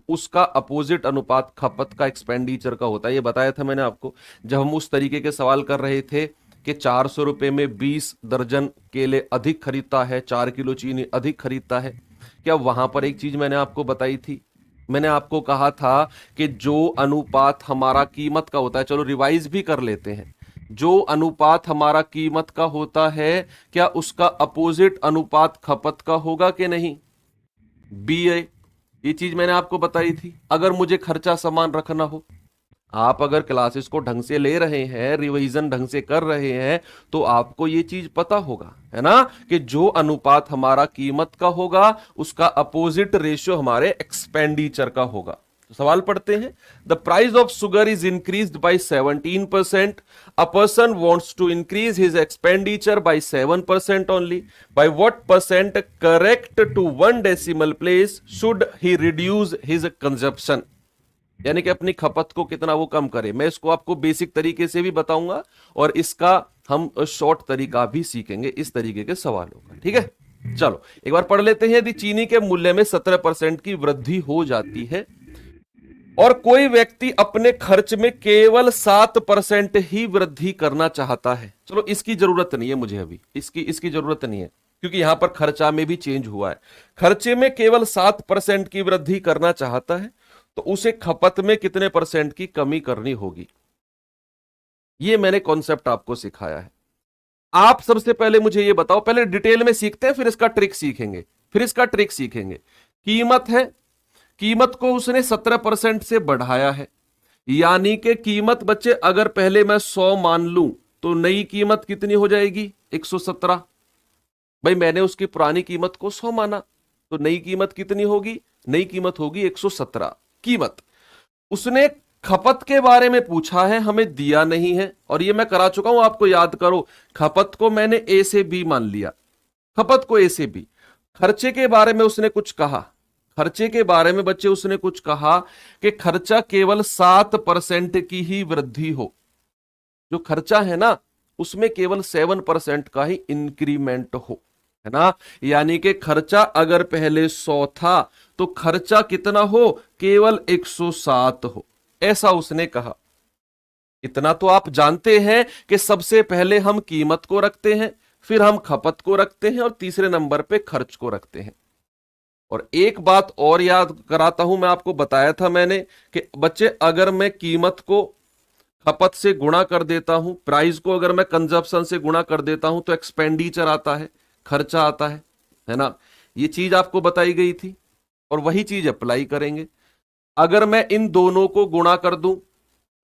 उसका अपोजिट अनुपात खपत का एक्सपेंडिचर का होता है। ये बताया था मैंने आपको जब हम उस तरीके के सवाल कर रहे थे कि 400 रुपए में 20 दर्जन केले अधिक खरीदता है, 4 किलो चीनी अधिक खरीदता है। क्या वहां पर एक चीज मैंने आपको बताई थी, मैंने आपको कहा था कि जो अनुपात हमारा कीमत का होता है, चलो रिवाइज भी कर लेते हैं, जो अनुपात हमारा कीमत का होता है क्या उसका अपोजिट अनुपात खपत का होगा कि नहीं? बी ए, ये चीज मैंने आपको बताई थी। अगर मुझे खर्चा समान रखना हो, आप अगर क्लासेस को ढंग से ले रहे हैं, रिवीजन ढंग से कर रहे हैं, तो आपको ये चीज पता होगा, है ना, कि जो अनुपात हमारा कीमत का होगा उसका अपोजिट रेशियो हमारे एक्सपेंडिचर का होगा। तो सवाल पढ़ते हैं। The price of sugar is increased by 17%। A person wants to increase his expenditure by 7% only. By what percent correct to 1 decimal place should he reduce his consumption? यानी कि अपनी खपत को कितना वो कम करे। मैं इसको आपको बेसिक तरीके से भी बताऊंगा और इसका हम शॉर्ट तरीका भी सीखेंगे इस तरीके के सवालों का। ठीक है, चलो एक बार पढ़ लेते हैं। यदि चीनी के मूल्य में 17% की वृद्धि हो जाती है और कोई व्यक्ति अपने खर्च में केवल 7% ही वृद्धि करना चाहता है, चलो इसकी जरूरत नहीं है मुझे अभी, इसकी जरूरत नहीं है क्योंकि यहां पर खर्चा में भी चेंज हुआ है। खर्चे में केवल 7% की वृद्धि करना चाहता है तो उसे खपत में कितने परसेंट की कमी करनी होगी? ये मैंने कॉन्सेप्ट आपको सिखाया है। आप सबसे पहले मुझे ये बताओ, पहले डिटेल में सीखते हैं फिर इसका ट्रिक सीखेंगे, कीमत है, कीमत को उसने 17% से बढ़ाया है, यानी कि कीमत बच्चे अगर पहले मैं 100 मान लूं तो नई कीमत कितनी हो जाएगी? 117। भाई मैंने उसकी पुरानी कीमत को 100 माना तो नई कीमत कितनी होगी? नई कीमत होगी 117। कीमत उसने खपत के बारे में पूछा है, हमें दिया नहीं है, और ये मैं करा चुका हूं, आपको याद करो। खपत को मैंने ए से बी मान लिया, खपत को ए से बी। खर्चे के बारे में उसने कुछ कहा, खर्चे के बारे में बच्चे उसने कुछ कहा कि खर्चा केवल 7% की ही वृद्धि हो। जो खर्चा है ना उसमें केवल 7% का ही इंक्रीमेंट हो, है ना। यानी कि खर्चा अगर पहले 100 था तो खर्चा कितना हो? केवल 107 हो, ऐसा उसने कहा। इतना तो आप जानते हैं कि सबसे पहले हम कीमत को रखते हैं, फिर हम खपत को रखते हैं और तीसरे नंबर पे खर्च को रखते हैं। और एक बात और याद कराता हूं, मैं आपको बताया था मैंने कि बच्चे अगर मैं कीमत को खपत से गुणा कर देता हूं, प्राइस को अगर मैं कंजप्शन से गुणा कर देता हूं तो एक्सपेंडिचर आता है, खर्चा आता है ना। ये चीज आपको बताई गई थी और वही चीज अप्लाई करेंगे। अगर मैं इन दोनों को गुणा कर दूं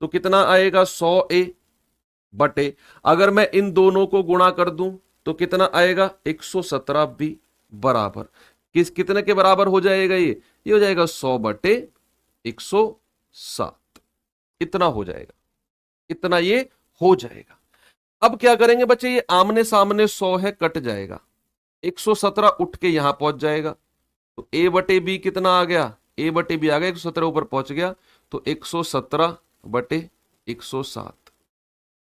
तो कितना आएगा? 100A बटे, अगर मैं इन दोनों को गुणा कर दूं तो कितना आएगा? 117B बराबर कितने के बराबर हो जाएगा? ये हो जाएगा 100 बटे 107, इतना हो जाएगा, इतना ये हो जाएगा। अब क्या करेंगे बच्चे, ये आमने सामने 100 है, कट जाएगा, 117 उठ के यहां पहुंच जाएगा, तो ए बटे बी कितना आ गया? ए बटे बी आ गया, 117 ऊपर पहुंच गया, तो 117 बटे 107,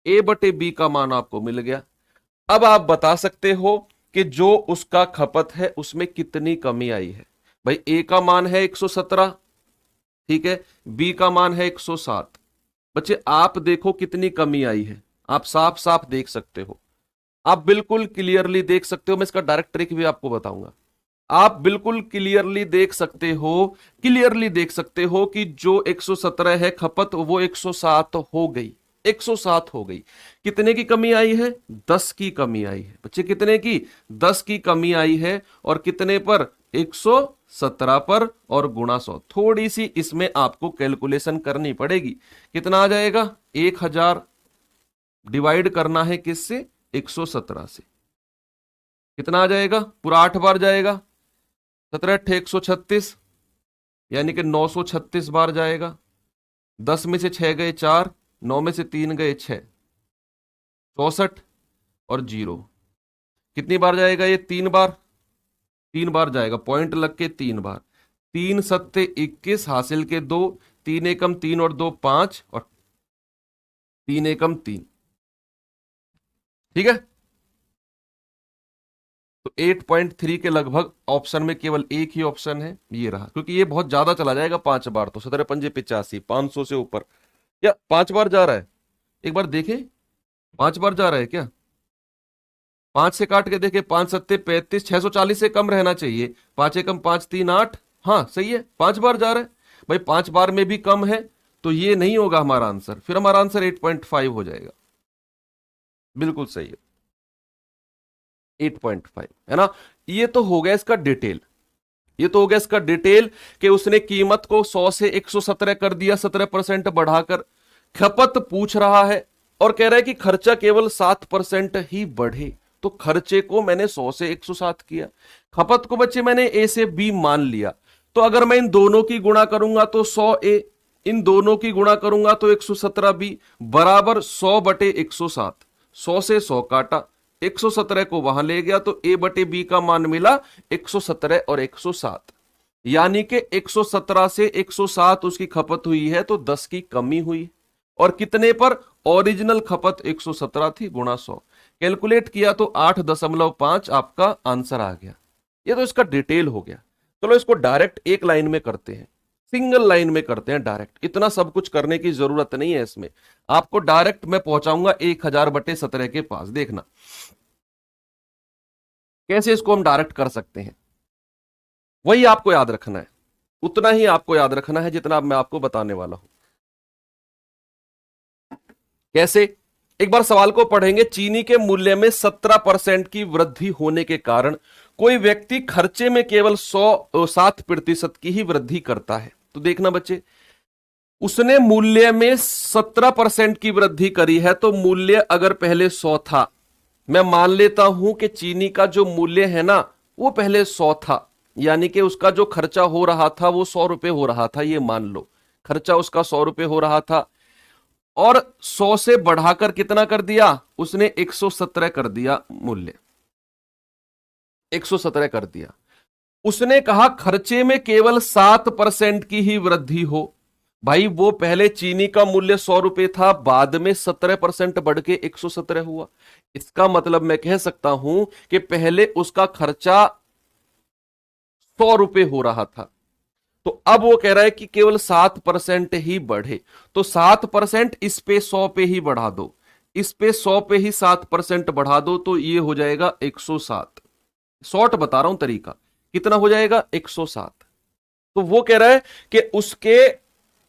ए बटे बी का मान आपको मिल गया। अब आप बता सकते हो कि जो उसका खपत है उसमें कितनी कमी आई है। भाई ए का मान है 117, ठीक है, बी का मान है 107। बच्चे आप देखो कितनी कमी आई है, आप साफ साफ देख सकते हो, आप बिल्कुल क्लियरली देख सकते हो। मैं इसका डायरेक्ट ट्रिक भी आपको बताऊंगा। आप बिल्कुल क्लियरली देख सकते हो, क्लियरली देख सकते हो कि जो 117 है खपत वो 107 हो गई, 107 हो गई। कितने की कमी आई है? 10 की कमी आई है। बच्चे कितने की? 10 की कमी आई है, और कितने पर? 117 पर, और गुणा 100। थोड़ी सी इसमें आपको कैलकुलेशन करनी पड़ेगी। कितना आ जाएगा? 1000 डिवाइड करना है किससे? 117 से। कितना आ जाएगा? पूरा 8 बार जाएगा, 17 अट्ठे 136, यानी कि 936 बार जाएगा। 10 में से 6 गए 4, 9 में से 3 गए 6, 64 और 0। कितनी बार जाएगा ये? 3 बार, 3 बार जाएगा, पॉइंट लग के 3 बार। 3 सत्ते 21, हासिल के 2, 3 एकम 3 और 2 5, और 3 एकम 3। ठीक है, तो 8.3 के लगभग ऑप्शन में केवल एक ही ऑप्शन है, ये रहा, क्योंकि ये बहुत ज्यादा चला जाएगा 5 बार, तो 17 पंजे 85, 500 से ऊपर, या 5 बार जा रहा है, एक बार देखें 5 बार जा रहा है क्या, 5 से काट के देखे, 5 सत्ते 35, 640 से कम रहना चाहिए, 5 एकम 5 3 8, हाँ सही है, 5 बार जा रहा है भाई, 5 बार में भी कम है, तो ये नहीं होगा हमारा आंसर, फिर हमारा आंसर 8.5 हो जाएगा, बिल्कुल सही है 8.5, है ना। ये तो हो गया इसका डिटेल, ये तो हो गया इसका डिटेल कि उसने कीमत को 100 से 117 कर दिया, 17% बढ़ाकर, खपत पूछ रहा है और कह रहा है कि खर्चा केवल 7% ही बढ़े, तो खर्चे को मैंने 100 से 107 किया, खपत को बच्चे मैंने ए से बी मान लिया, तो अगर मैं इन दोनों की गुणा करूंगा तो 100 ए, इन दोनों की गुणा करूंगा तो 117 बी बराबर 100 बटे 107, 100 से 100 काटा, 117 को वहां ले गया, तो ए बटे बी का मान मिला 117 और 107, यानी कि 117 से 107 उसकी खपत हुई है, तो 10 की कमी हुई, और कितने पर, ओरिजिनल खपत 117 थी गुणा 100, कैलकुलेट किया तो 8.5 आपका आंसर आ गया। ये तो इसका डिटेल हो गया। चलो इसको डायरेक्ट एक लाइन में करते हैं, सिंगल लाइन में करते हैं डायरेक्ट, इतना सब कुछ करने की जरूरत नहीं है इसमें, आपको डायरेक्ट मैं पहुंचाऊंगा 1000/17 के पास। देखना कैसे इसको हम डायरेक्ट कर सकते हैं, वही आपको याद रखना है, उतना ही आपको याद रखना है जितना मैं आपको बताने वाला हूं। कैसे, एक बार सवाल को पढ़ेंगे। चीनी के मूल्य में 17% की वृद्धि होने के कारण कोई व्यक्ति खर्चे में केवल 7% की ही वृद्धि करता है। तो देखना बच्चे, उसने मूल्य में 17% की वृद्धि करी है, तो मूल्य अगर पहले 100 था, मैं मान लेता हूं कि चीनी का जो मूल्य है ना वो पहले 100 था, यानी कि उसका जो खर्चा हो रहा था वो 100 रुपए हो रहा था, ये मान लो खर्चा उसका 100 रुपए हो रहा था, और 100 से बढ़ाकर कितना कर दिया उसने, 117 कर दिया, मूल्य 117 कर दिया। उसने कहा खर्चे में केवल 7% की ही वृद्धि हो, भाई वो पहले चीनी का मूल्य 100 रुपए था, बाद में 17% बढ़ के 117 हुआ, इसका मतलब मैं कह सकता हूं कि पहले उसका खर्चा 100 रुपए हो रहा था, तो अब वो कह रहा है कि केवल 7% ही बढ़े, तो 7% इस पे 100 पे ही बढ़ा दो, इस पे 100 पे ही 7% बढ़ा दो, तो ये हो जाएगा 107। शॉर्ट बता रहा हूं तरीका, कितना हो जाएगा 107। तो वो कह रहा है कि उसके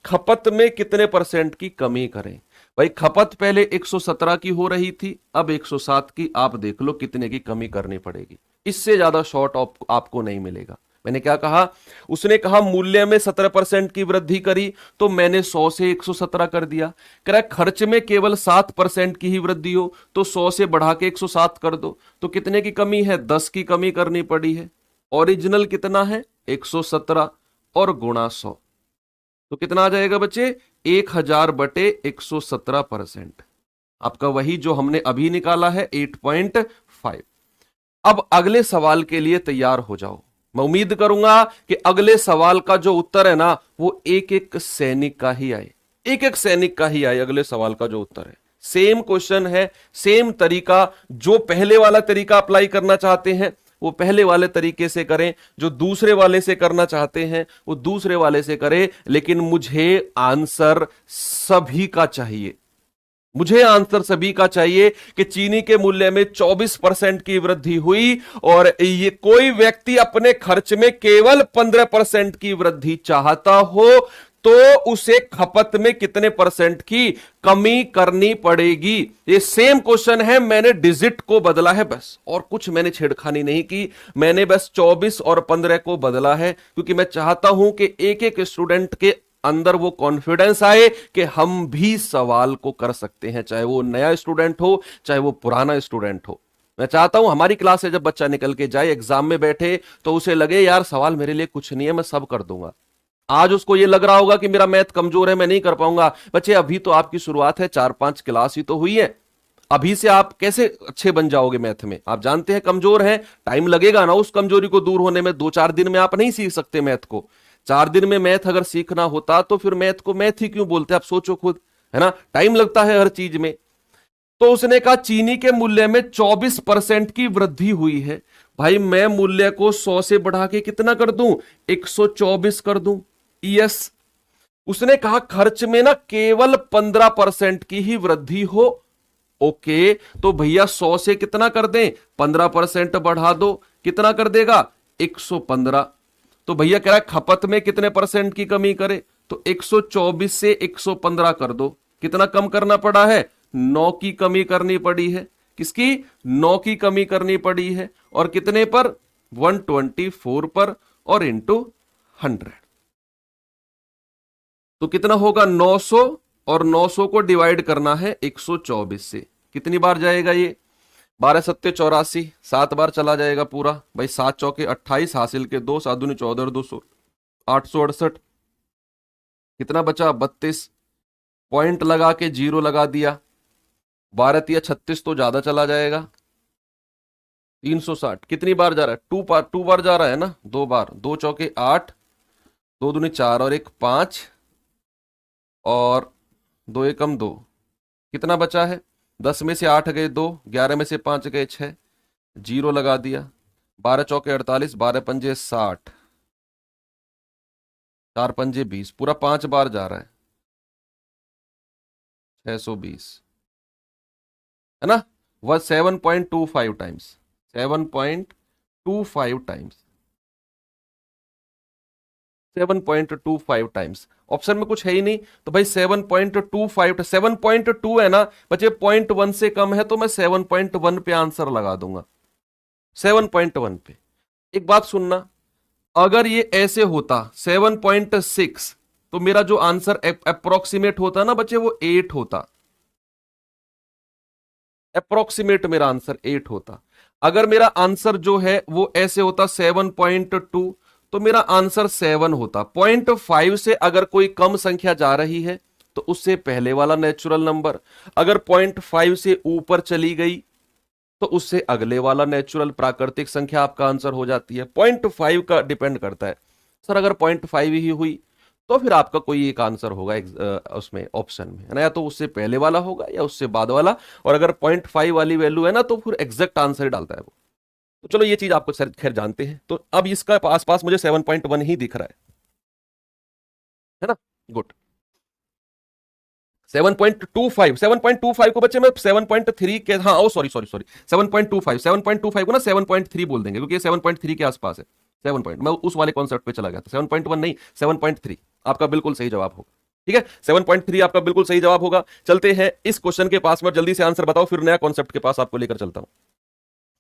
खपत में कितने परसेंट की कमी करें। भाई खपत पहले 117 की हो रही थी, अब 107 की, आप देख लो कितने की कमी करनी पड़ेगी, इससे ज्यादा शॉर्ट आपको नहीं मिलेगा। मैंने क्या कहा, उसने कहा मूल्य में 17% की वृद्धि करी, तो मैंने 100 से 117 कर दिया। कह रहा है खर्च में केवल 7% की ही वृद्धि हो, तो 100 से बढ़ा के 107 कर दो, तो कितने की कमी है, 10 की कमी करनी पड़ी है। ओरिजिनल कितना है 117 और गुणा 100, तो कितना आ जाएगा बच्चे, 1000/117%, आपका वही जो हमने अभी निकाला है 8.5। अब अगले सवाल के लिए तैयार हो जाओ, मैं उम्मीद करूंगा कि अगले सवाल का जो उत्तर है ना वो एक एक सैनिक का ही आए, एक एक सैनिक का ही आए अगले सवाल का जो उत्तर है। सेम क्वेश्चन है, सेम तरीका, जो पहले वाला तरीका अप्लाई करना चाहते हैं वो पहले वाले तरीके से करें, जो दूसरे वाले से करना चाहते हैं वो दूसरे वाले से करें, लेकिन मुझे आंसर सभी का चाहिए, मुझे आंसर सभी का चाहिए कि चीनी के मूल्य में 24% की वृद्धि हुई और ये कोई व्यक्ति अपने खर्च में केवल 15% की वृद्धि चाहता हो, तो उसे खपत में कितने परसेंट की कमी करनी पड़ेगी। ये सेम क्वेश्चन है, मैंने डिजिट को बदला है बस, और कुछ मैंने छेड़खानी नहीं की, मैंने बस 24 और 15 को बदला है, क्योंकि मैं चाहता हूं कि एक एक स्टूडेंट के अंदर वो कॉन्फिडेंस आए कि हम भी सवाल को कर सकते हैं, चाहे वो नया स्टूडेंट हो चाहे वो पुराना स्टूडेंट हो। मैं चाहता हूं हमारी क्लास से जब बच्चा निकल के जाए, एग्जाम में बैठे, तो उसे लगे यार सवाल मेरे लिए कुछ नहीं है, मैं सब कर दूंगा। आज उसको ये लग रहा होगा कि मेरा मैथ कमजोर है, मैं नहीं कर पाऊंगा। बच्चे अभी तो आपकी शुरुआत है, 4-5 क्लास ही तो हुई है, अभी से आप कैसे अच्छे बन जाओगे मैथ में। आप जानते हैं कमजोर हैं, टाइम लगेगा ना उस कमजोरी को दूर होने में, 2-4 दिन में आप नहीं सीख सकते मैथ को। 4 दिन में मैथ अगर सीखना होता तो फिर मैथ को मैथ ही क्यों बोलते, आप सोचो खुद, है ना, टाइम लगता है हर चीज में। तो उसने कहा चीनी के मूल्य में 24% की वृद्धि हुई है। भाई मैं मूल्य को 100 से बढ़ा के कितना कर दूं, 124 कर दूं। यस, उसने कहा खर्च में ना केवल 15% की ही वृद्धि हो। ओके, तो भैया 100 से कितना कर दें, 15% बढ़ा दो, कितना कर देगा, 115। तो भैया कह रहा है खपत में कितने परसेंट की कमी करे, तो 124 से 115 कर दो। कितना कम करना पड़ा है, 9 की कमी करनी पड़ी है। किसकी, 9 की कमी करनी पड़ी है। और कितने पर, 124 पर, और इंटू 100। तो कितना होगा, 900, और 900 को डिवाइड करना है 124 से। कितनी बार जाएगा ये, 12 सत्ते 84, 7 बार चला जाएगा पूरा। भाई 7 चौके 28, हासिल के 2, 7 दूनी 14 और 200, 868। कितना बचा, 32। पॉइंट लगा के जीरो लगा दिया। 12 तिया 36 तो ज्यादा चला जाएगा, 360। कितनी बार जा रहा है, 2 बार जा रहा है ना, 2 बार। 2 चौके 8, 2 दूनी 4 और 1 5, और 2 एकम 2। कितना बचा है, 10 में से 8 गए 2, 11 में से 5 गए 6, जीरो लगा दिया। 12 चौके 48, 12 पंजे 60, 4 पंजे 20, पूरा 5 बार जा रहा है, 620 है ना। वह 7.25 टाइम्स, 7.25 टाइम्स, 7.25 टाइम्स। ऑप्शन में कुछ है ही नहीं, तो भाई 7.25, 7.2 है ना बच्चे, 0.1 से कम है तो मैं 7.1 पे आंसर लगा दूंगा, 7.1 पे। एक बात सुनना, अगर ये ऐसे होता 7.6, तो मेरा जो आंसर अप्रोक्सीमेट होता ना बच्चे, वो 8 होता। अप्रोक्सीमेट मेरा आंसर 8 होता। अगर मेरा आंसर जो है वो ऐसे होता 7.2, तो मेरा आंसर 7 होता। 0.5 से अगर कोई कम संख्या जा रही है तो उससे पहले वाला नेचुरल नंबर, अगर 0.5 से ऊपर चली गई तो उससे अगले वाला नेचुरल प्राकृतिक संख्या आपका आंसर हो जाती है। 0.5 का डिपेंड करता है। सर अगर 0.5 ही हुई तो फिर आपका कोई एक आंसर होगा उसमें ऑप्शन में, है ना, या तो उससे पहले वाला होगा या उससे बाद वाला। और अगर 0.5 वाली वैल्यू है ना तो फिर एग्जैक्ट आंसर ही डालता है वो। तो चलो ये चीज आपको खैर जानते हैं। तो अब इसका आसपास मुझे 7.1 ही दिख रहा है ना। गुड। 7.25, 7.25 को बच्चे मैं 7.3 के, हाँ ओ सॉरी सॉरी सॉरी, 7.25 को ना 7.3 बोल देंगे क्योंकि 7.3 के आसपास है। 7 पॉइंट, मैं उस वाले कॉन्सेप्ट पे चला गया था। 7.1 नहीं, 7.3 आपका बिल्कुल सही जवाब होगा। ठीक है, 7.3 आपका बिल्कुल सही जवाब होगा। चलते हैं इस क्वेश्चन के पास में, जल्दी से आंसर बताओ, फिर नया कॉन्सेप्ट के पास आपको लेकर चलता हूं।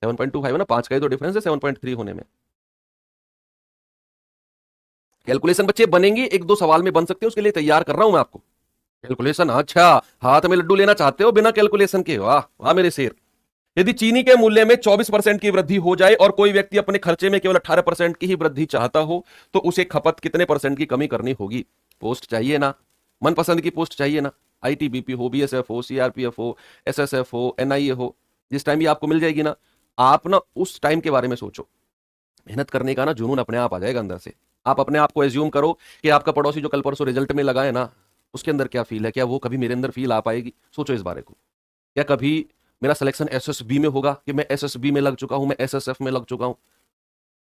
7.25 है ना, 5 का ही तो डिफरेंस है 7.3 होने में। कैलकुलेशन बच्चे बनेंगे, एक दो सवाल में बन सकते हैं, उसके लिए तैयार कर रहा हूं मैं आपको। कैलकुलेशन, अच्छा हाथ में लड्डू लेना चाहते हो बिना कैलकुलेशन के, वाह वाह मेरे शेर। यदि चीनी के मूल्य में 24% की वृद्धि हो जाए और कोई व्यक्ति अपने खर्चे में केवल 18% की ही वृद्धि चाहता हो तो उसे खपत कितने परसेंट की कमी करनी होगी। पोस्ट चाहिए ना, मनपसंद की पोस्ट चाहिए ना, आईटीबीपी हो, बीएसएफ हो, सीआरपीएफ हो, एसएसएफ हो, एनआईए हो, जिस टाइम ये आपको मिल जाएगी ना, आप ना उस टाइम के बारे में सोचो। मेहनत करने का ना जुनून अपने आप आ जाएगा अंदर से। आप अपने आप को एज्यूम करो कि आपका पड़ोसी जो कल परसों रिजल्ट में लगा है ना, उसके अंदर क्या फील है, क्या वो कभी मेरे अंदर फील आ पाएगी। सोचो इस बारे को। क्या कभी मेरा सिलेक्शन एसएसबी में होगा कि मैं एसएसबी में लग चुका हूं, मैं एसएसएफ में लग चुका हूं,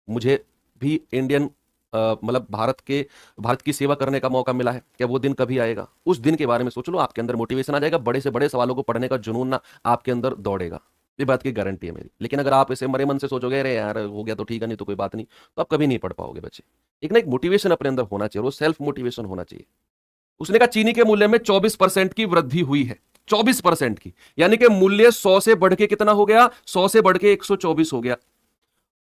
मुझे भी इंडियन मतलब भारत की सेवा करने का मौका मिला है, क्या वो दिन कभी आएगा। उस दिन के बारे में सोच लो, आपके अंदर मोटिवेशन आ जाएगा, बड़े से बड़े सवालों को पढ़ने का जुनून ना आपके अंदर दौड़ेगा। ये बात की गारंटी है मेरी। लेकिन अगर आप इसे मरे मन से सोचोगे अरे यार हो गया तो ठीक है, नहीं तो कोई बात नहीं, तो आप कभी नहीं पढ़ पाओगे बच्चे। एक ना एक मोटिवेशन अपने अंदर होना चाहिए, वो सेल्फ मोटिवेशन होना चाहिए। उसने कहा चीनी के मूल्य में 24% की वृद्धि हुई है, 24% की, यानी कि मूल्य 100 से बढ़ के कितना हो गया, 100 से बढ़ के 124 हो गया।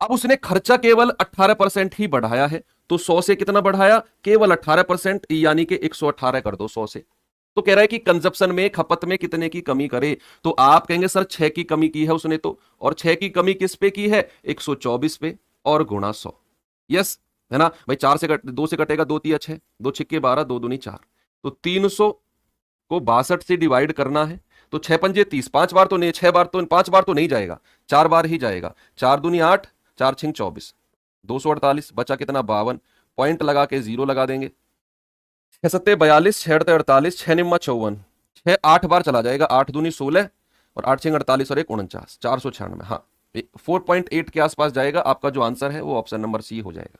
अब उसने खर्चा केवल 18% ही बढ़ाया है, तो 100 से कितना बढ़ाया, केवल 18%, यानी कि 118 कर दो 100 से। तो कह रहा है कि कंजप्शन में, खपत में कितने की कमी करे। तो आप कहेंगे सर 6 की कमी की है उसने तो, और 6 की कमी किस पे की है, 124 पे, और गुणा 100। यस, है ना भाई। 4 से 2 से कटेगा, 2 तिया 6, 2 छिक्के 12, 2 दूनी 4, तो 300 को 62 से डिवाइड करना है। तो 6 पंजे 30, 5 बार तो नहीं, 6 बार तो 5 बार तो नहीं जाएगा, 4 बार ही जाएगा। 4 दूनी 8, 4 छिंग 24, 248, बचा कितना 52। पॉइंट लगा के जीरो लगा देंगे। 6 सत्ते 42, 6 अड़ते 48, 6 निम्मा 54, 6 8 बार चला जाएगा, 8 दूनी 16, और 8 छिंग 48 और 1 49, 496। हाँ 4.8 के आसपास जाएगा। आपका जो आंसर है वो ऑप्शन नंबर सी हो जाएगा।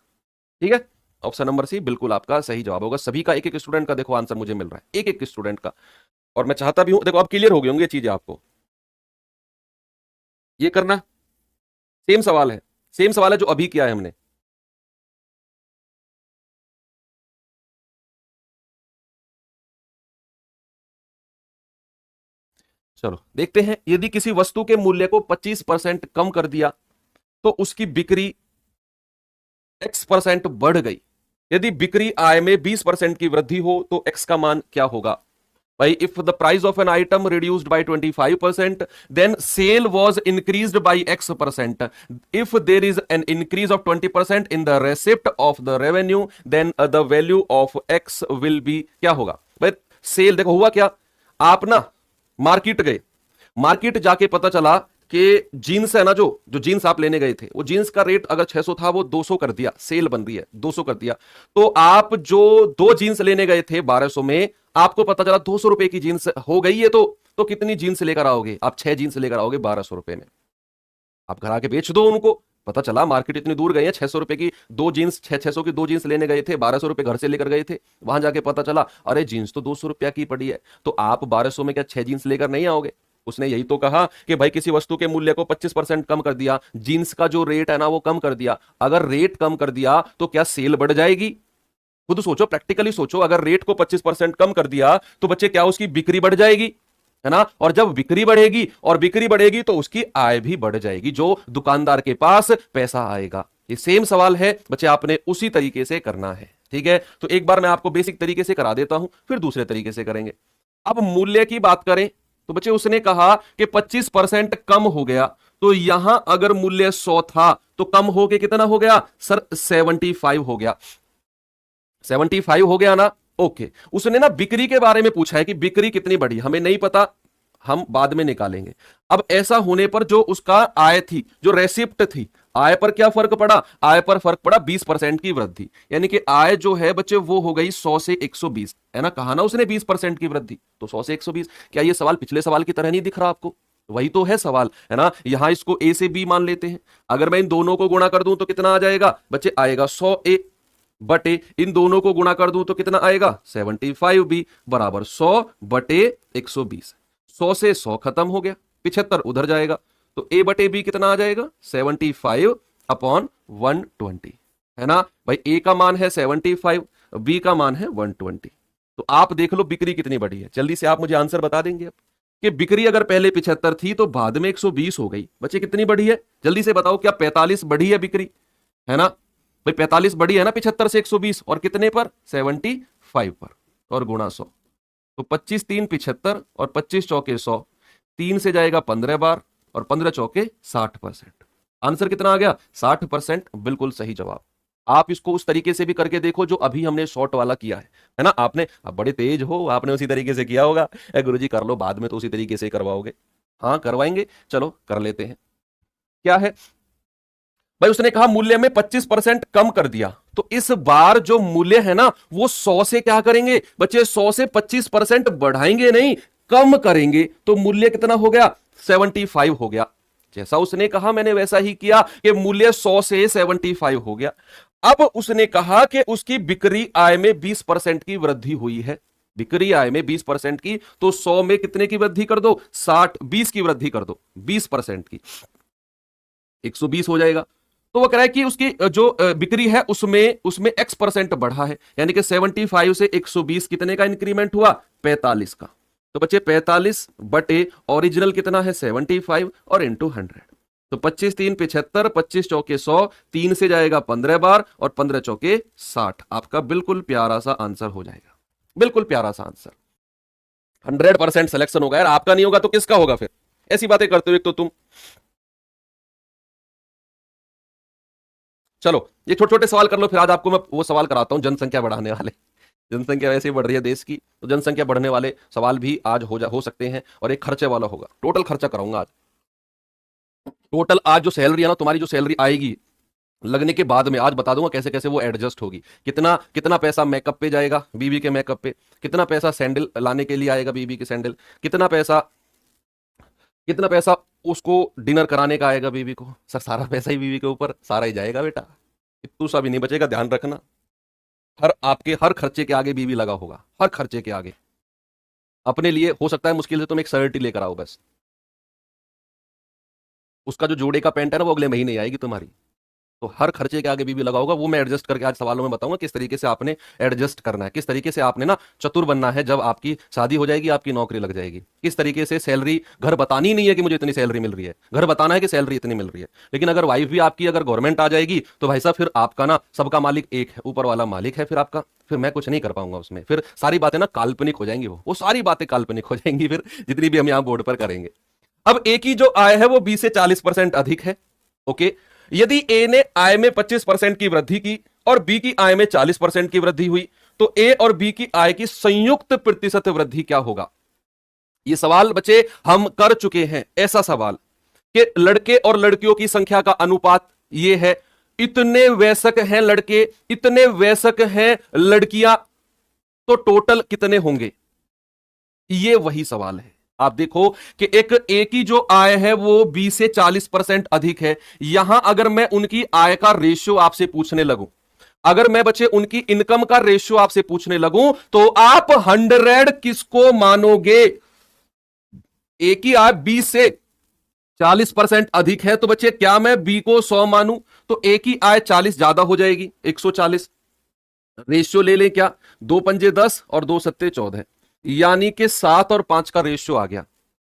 ठीक है, ऑप्शन नंबर सी बिल्कुल आपका सही जवाब होगा। सभी का एक एक स्टूडेंट का देखो आंसर मुझे मिल रहा है, एक एक स्टूडेंट का, और मैं चाहता भी हूं देखो अब क्लियर हो गई होंगी ये चीजें आपको। ये करना सेम सवाल है, सेम सवाल है जो अभी किया है हमने। चलो देखते हैं, यदि किसी वस्तु के मूल्य को 25% कम कर दिया तो उसकी बिक्री x% बढ़ गई। यदि बिक्री आय में 20% की वृद्धि हो तो x का मान क्या होगा? भाई, if the price of an item reduced by 25%, then sale was increased by x%। If there is an increase of 20% in the receipt of the revenue, then the value of x will be क्या होगा? भाई cell देखो हुआ क्या, आप ना market गए, market जाके पता चला कि जीन्स है ना, जो जो जीन्स आप लेने गए थे, वो जीन्स का रेट अगर 600 था वो 200 कर दिया, सेल बन रही है 200 कर दिया। तो आप जो दो जीन्स लेने गए थे 1200 में, आपको पता चला 200 रुपए की जीन्स हो गई है, तो कितनी जीन्स लेकर आओगे आप? 6 जीन्स लेकर आओगे 1200 रुपए में। आप घर आके बेच दो उनको, पता चला मार्केट इतनी दूर गए हैं, 600 रुपए की दो जीन्स, 600 की दो जीन्स लेने गए थे, 1200 रुपए घर से लेकर गए थे, वहां जाके पता चला अरे जीन्स तो 200 रुपया की पड़ी है, तो आप 1200 में क्या 6 जीन्स लेकर नहीं आओगे? उसने यही तो कहा कि भाई किसी वस्तु के मूल्य को 25% कम कर दिया, जीन्स का जो रेट है ना वो कम कर दिया। अगर रेट कम कर दिया तो क्या सेल बढ़ जाएगी? खुद सोचो, प्रैक्टिकली सोचो, अगर रेट को 25% कम कर दिया तो बच्चे क्या उसकी बिक्री बढ़ जाएगी, है ना? और जब बिक्री बढ़ेगी और बिक्री बढ़ेगी तो उसकी आय भी बढ़ जाएगी, जो दुकानदार के पास पैसा आएगा। ये सेम सवाल है बच्चे, आपने उसी तरीके से करना है। ठीक है, तो एक बार मैं आपको बेसिक तरीके से करा देता हूं, फिर दूसरे तरीके से करेंगे। अब मूल्य की बात करें तो बच्चे उसने कहा कि 25% कम हो गया, तो यहां अगर मूल्य 100 था तो कम होके कितना हो गया सर? 75 हो गया। 75 हो गया ना? ओके, उसने ना बिक्री के बारे में पूछा है कि बिक्री कितनी बढ़ी, हमें नहीं पता, हम बाद में निकालेंगे। अब ऐसा होने पर जो उसका आय थी, जो रेसिप्ट थी, आय पर क्या फर्क पड़ा? आय पर फर्क पड़ा 20% की वृद्धि, यानी कि आय जो है बच्चे वो हो गई 100 से 120, है ना? कहा ना उसने 20% की वृद्धि, तो 100 से 120। क्या ये सवाल पिछले सवाल की तरह नहीं दिख रहा आपको? वही तो है सवाल, है ना? यहां इसको ए से बी मान लेते हैं, अगर मैं इन दोनों को गुणा कर दूं तो कितना आ जाएगा बच्चे? आएगा 100a बटे, इन दोनों को गुणा कर दूं तो कितना आएगा? 75b बराबर 100 बटे 120। 100 से 100 खत्म हो गया, 75 उधर जाएगा, तो a बटे b कितना आ जाएगा? 75 अपॉन 120, है ना भाई? a का मान है 75, b का मान है 120। तो आप देख लो बिक्री कितनी बढ़ी है, जल्दी से आप मुझे आंसर बता देंगे अब कि बिक्री अगर पहले 75 थी तो बाद में 120 हो गई। बच्चे कितनी बढ़ी है जल्दी से बताओ, क्या 45 बढ़ी है बिक्री, है ना भाई? 45 बढ़ी है ना 75 से 120, और कितने पर? 75 पर, और गुणा 100, तो 25 3 75 और 25 चौके 100, 3 से जाएगा 15 बार और 15 चौके 60%। आंसर कितना आ गया? 60%, बिल्कुल सही जवाब। आप इसको उस तरीके से भी करके देखो जो अभी हमने शॉर्ट वाला किया है ना? आपने, अब बड़े तेज हो, आपने उसी तरीके से किया होगा। गुरुजी कर लो, बाद में तो उसी तरीके से करवाओगे। हाँ करवाएंगे, चलो कर लेते हैं। क्या है भाई? उसने कहा मूल्य में 25% कम कर दिया, तो इस बार जो मूल्य है ना वो 100 से क्या करेंगे बच्चे? 100 से 25% बढ़ाएंगे नहीं, कम करेंगे, तो मूल्य कितना हो गया? 75 हो गया। जैसा उसने कहा मैंने वैसा ही किया कि मूल्य 100 से 75 हो गया। अब उसने कहा कि उसकी बिक्री आय में 20% की वृद्धि हुई है, बिक्री आय में 20% की, तो 100 में कितने की वृद्धि कर दो? 60, 20 की वृद्धि कर दो, 20% की, 120 हो जाएगा। तो वो कह रहा है कि उसकी जो बिक्री है उसमें उसमें x% बढ़ा है, यानी कि 75 से 120 कितने का इंक्रीमेंट हुआ? 45 का। तो बच्चे 45 बटे ओरिजिनल कितना है? 75 और इंटू 100, तो 25 3 75, 25 चौके 100, 3 से जाएगा 15 बार और 15 चौके 60। आपका बिल्कुल प्यारा सा आंसर हो जाएगा, बिल्कुल प्यारा सा आंसर। 100% सिलेक्शन होगा यार, आपका नहीं होगा तो किसका होगा फिर? ऐसी बातें करते हो एक तो तुम। चलो ये छोटे छोटे सवाल कर लो, फिर आज आपको मैं वो सवाल कराता हूं जनसंख्या बढ़ाने वाले। जनसंख्या वैसे ही बढ़ रही है देश की, तो जनसंख्या बढ़ने वाले सवाल भी आज हो सकते हैं, और एक खर्चे वाला होगा। टोटल खर्चा कराऊंगा आज, टोटल आज जो सैलरी है ना तुम्हारी, जो सैलरी आएगी लगने के बाद में आज बता दूंगा कैसे कैसे वो एडजस्ट होगी। कितना कितना पैसा मेकअप पे जाएगा, बीबी के मेकअप पे, कितना पैसा सैंडल लाने के लिए आएगा बीबी के सैंडल, कितना पैसा कितना पैसा उसको डिनर कराने का आएगा बीवी को? सर सारा पैसा ही बीवी के ऊपर, सारा ही जाएगा बेटा, इतू सा भी नहीं बचेगा, ध्यान रखना। आपके हर खर्चे के आगे बीवी लगा होगा, हर खर्चे के आगे। अपने लिए हो सकता है मुश्किल से तुम एक शर्ट ही लेकर आओ बस, उसका जो जोड़े का पैंट है ना वो अगले महीने आएगी तुम्हारी। तो हर खर्चे के आगे बीवी लगा होगा, वो मैं एडजस्ट करके आज सवालों में बताऊंगा किस तरीके से आपने एडजस्ट करना है, किस तरीके से आपने ना चतुर बनना है। जब आपकी शादी हो जाएगी, आपकी नौकरी लग जाएगी, किस तरीके से सैलरी, घर बतानी नहीं है कि मुझे इतनी सैलरी मिल रही है, घर बताना है कि सैलरी इतनी मिल रही है। लेकिन अगर वाइफ भी आपकी अगर गवर्नमेंट आ जाएगी तो भाई साहब फिर आपका ना सबका मालिक एक है, ऊपर वाला मालिक है फिर आपका, फिर मैं कुछ नहीं कर पाऊंगा उसमें, फिर सारी बातें ना काल्पनिक हो जाएंगी, वो सारी बातें काल्पनिक हो जाएंगी फिर, जितनी भी हम यहाँ बोर्ड पर करेंगे। अब ए की जो आय है वो बी से 40% अधिक है। ओके, यदि ए ने आय में 25% की वृद्धि की और बी की आय में 40% की वृद्धि हुई, तो ए और बी की आय की संयुक्त प्रतिशत वृद्धि क्या होगा? यह सवाल बच्चे हम कर चुके हैं, ऐसा सवाल कि लड़के और लड़कियों की संख्या का अनुपात यह है, इतने वयस्क हैं लड़के, इतने वयस्क हैं लड़कियां, तो टोटल कितने होंगे? यह वही सवाल है। आप देखो कि एक ए की जो आय है वो बी से 40% अधिक है। यहां अगर मैं उनकी आय का रेशियो आपसे पूछने लगूं, अगर मैं बच्चे उनकी इनकम का रेशियो आपसे पूछने लगूं, तो आप 100 किसको मानोगे? ए की आय बी से 40% अधिक है, तो बच्चे क्या मैं बी को 100 मानूं? तो ए की आय 40 ज्यादा हो जाएगी, 140। रेशियो ले लें क्या, 2 पंजे 10 और 2 सत्ते 14, यानी कि 7 और 5 का रेशियो आ गया।